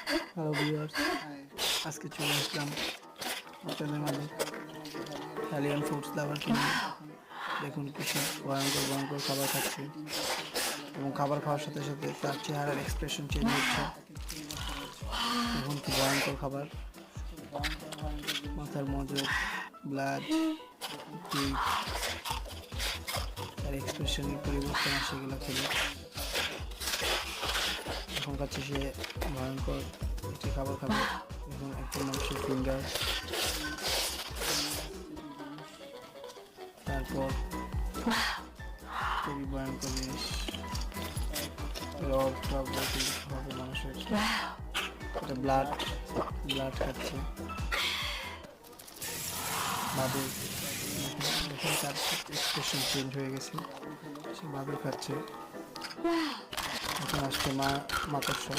Hello viewers, আজকে চলে আসলাম আপনাদের মাঝে ইটালিয়ান ফুডস লাভারকে নিয়ে। দেখুন কি সব ভয়ঙ্কর ভয়ঙ্কর খাবার খাচ্ছে এবং খাবার খাওয়ার সাথে সাথে তার চেহারার এক্সপ্রেশন চেঞ্জ হচ্ছে। দেখুন কি ভয়ঙ্কর খাবার, মাথার মজক, ব্লাড, টিথ, তার এক্সপ্রেশনের পরিবর্তন আসে এগুলো খেলে। এখন খাচ্ছে সে ভয়ঙ্কর একটি খাবার খাবে এবং একটা মানুষের ফিঙ্গার, তারপর খুবই ভয়ঙ্কর জিনিস রব টব কিছু হবে মানুষের। এটা ব্লাড ব্লাড খাচ্ছে বাদুর। এখন তার এক্সপ্রেশন চেঞ্জ হয়ে গেছে, সে বাদুর খাচ্ছে। এখন আসছে মাকড়সা।